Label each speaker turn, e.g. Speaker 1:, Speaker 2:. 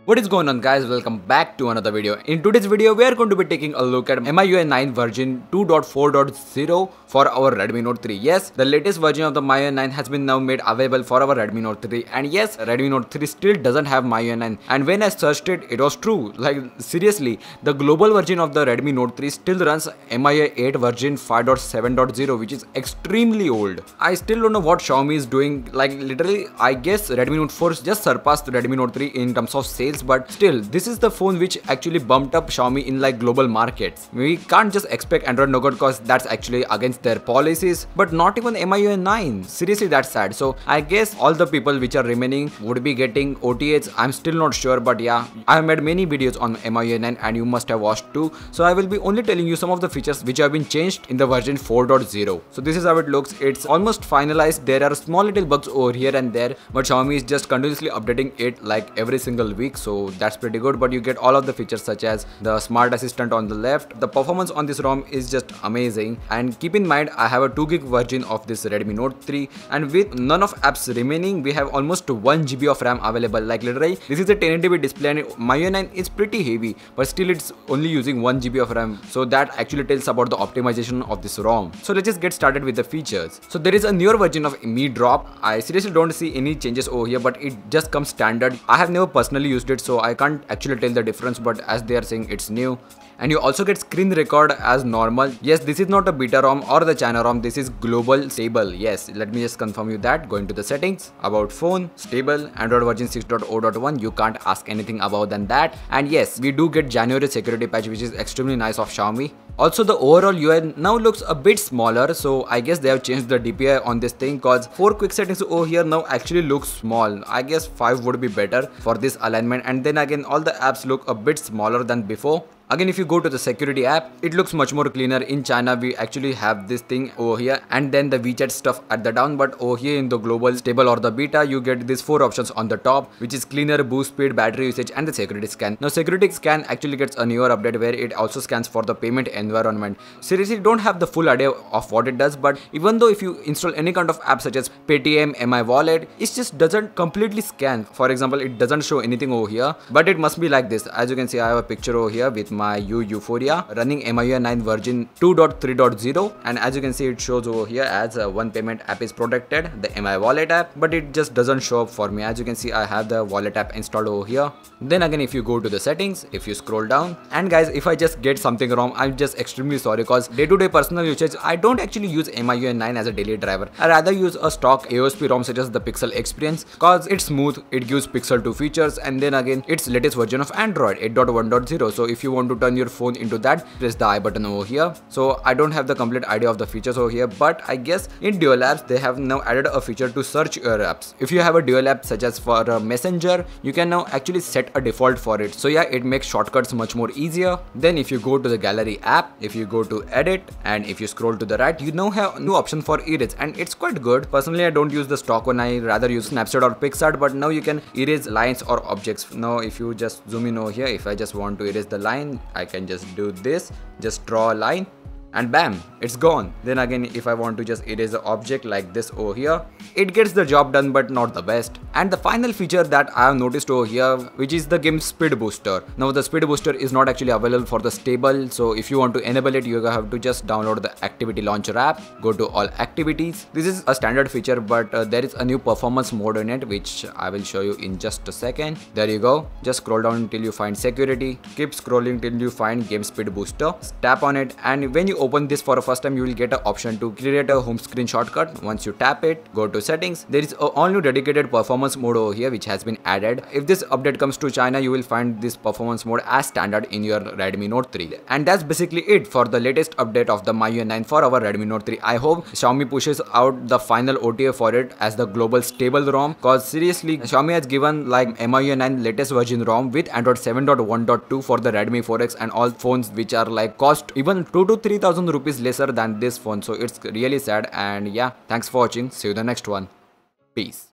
Speaker 1: What is going on, guys? Welcome back to another video. In today's video we are going to be taking a look at MIUI 9 version 2.4.0 for our Redmi Note 3. Yes, the latest version of the MIUI 9 has been now made available for our Redmi Note 3, and yes, Redmi Note 3 still doesn't have MIUI 9, and when I searched it, it was true. Like, seriously, the global version of the Redmi Note 3 still runs MIUI 8 version 5.7.0, which is extremely old. I still don't know what Xiaomi is doing. Like, literally, I guess Redmi Note 4 just surpassed Redmi Note 3 in terms of sales, but still, this is the phone which actually bumped up Xiaomi in like global markets. We can't just expect Android Nougat because that's actually against their policies, but not even MIUI 9. Seriously, that's sad. So I guess all the people which are remaining would be getting OTAs. I'm still not sure, but yeah, I have made many videos on MIUI 9 and you must have watched too. So I will be only telling you some of the features which have been changed in the version 4.0. So this is how it looks. It's almost finalized. There are small little bugs over here and there, but Xiaomi is just continuously updating it like every single week. So that's pretty good, but you get all of the features such as the smart assistant on the left. The performance on this ROM is just amazing, and keep in mind I have a 2GB version of this Redmi Note 3, and with none of apps remaining, we have almost 1GB of RAM available. Like, literally, this is a 1080p display and MIUI 9 is pretty heavy, but still it's only using 1GB of RAM, so that actually tells about the optimization of this ROM. So let's just get started with the features. So there is a newer version of Mi Drop. I seriously don't see any changes over here, but it just comes standard. I have never personally used it, so I can't actually tell the difference, but as they are saying, it's new. And you also get screen record as normal. Yes, this is not a beta ROM or the China ROM, this is global stable. Yes, let me just confirm you that. Going to the settings, about phone, stable, Android version 6.0.1, you can't ask anything about than that. And yes, we do get January security patch, which is extremely nice of Xiaomi. Also, the overall UI now looks a bit smaller, so I guess they have changed the DPI on this thing, cause 4 quick settings over here now actually looks small. I guess 5 would be better for this alignment, and then again all the apps look a bit smaller than before. Again, if you go to the security app, it looks much more cleaner. In China, we actually have this thing over here and then the WeChat stuff at the down, but over here in the global, stable or the beta, you get these 4 options on the top, which is cleaner, boost speed, battery usage and the security scan. Now, security scan actually gets a newer update where it also scans for the payment environment. Seriously, don't have the full idea of what it does, but even though if you install any kind of app such as Paytm, MI Wallet, it just doesn't completely scan. For example, it doesn't show anything over here, but it must be like this. As you can see, I have a picture over here with my Euphoria running MIUI 9 version 2.3.0, and as you can see, it shows over here as one payment app is protected, the MI Wallet app, but it just doesn't show up for me. As you can see, I have the wallet app installed over here. Then again, if you go to the settings, if you scroll down, and guys, if I just get something wrong, I'm just extremely sorry, because day-to-day personal usage, I don't actually use MIUI 9 as a daily driver. I rather use a stock AOSP ROM such as the Pixel Experience, cause it's smooth, it gives Pixel 2 features, and then again, it's latest version of Android 8.1.0. So if you want to turn your phone into that, press the I button over here. So I don't have the complete idea of the features over here, but I guess in dual apps they have now added a feature to search your apps. If you have a dual app such as for a Messenger, you can now actually set a default for it. So yeah, it makes shortcuts much more easier. Then if you go to the gallery app, if you go to edit, and if you scroll to the right, you now have a new option for erase, and it's quite good. Personally, I don't use the stock one, I rather use Snapchat or Pixart, but now you can erase lines or objects. Now if you just zoom in over here, if I just want to erase the line, I can just do this, just draw a line, and bam, it's gone. Then again, if I want to just erase the object like this over here, it gets the job done, but not the best. And the final feature that I have noticed over here, which is the game speed booster. Now the speed booster is not actually available for the stable, so if you want to enable it, you have to just download the activity launcher app, go to all activities. This is a standard feature, but there is a new performance mode in it, which I will show you in just a second. There you go. Just scroll down until you find security, keep scrolling till you find game speed booster, tap on it, and when you open this for the first time, you will get an option to create a home screen shortcut. Once you tap it, go to settings, there is a all new dedicated performance mode over here which has been added. If this update comes to China, you will find this performance mode as standard in your Redmi Note 3. And that's basically it for the latest update of the MIUI 9 for our Redmi Note 3. I hope Xiaomi pushes out the final OTA for it as the global stable ROM, cause seriously, Xiaomi has given like MIUI 9 latest version ROM with Android 7.1.2 for the Redmi 4X and all phones which are like cost even 2 to 3,000 rupees lesser than this phone. So it's really sad, and yeah, thanks for watching. See you in the next one. Peace.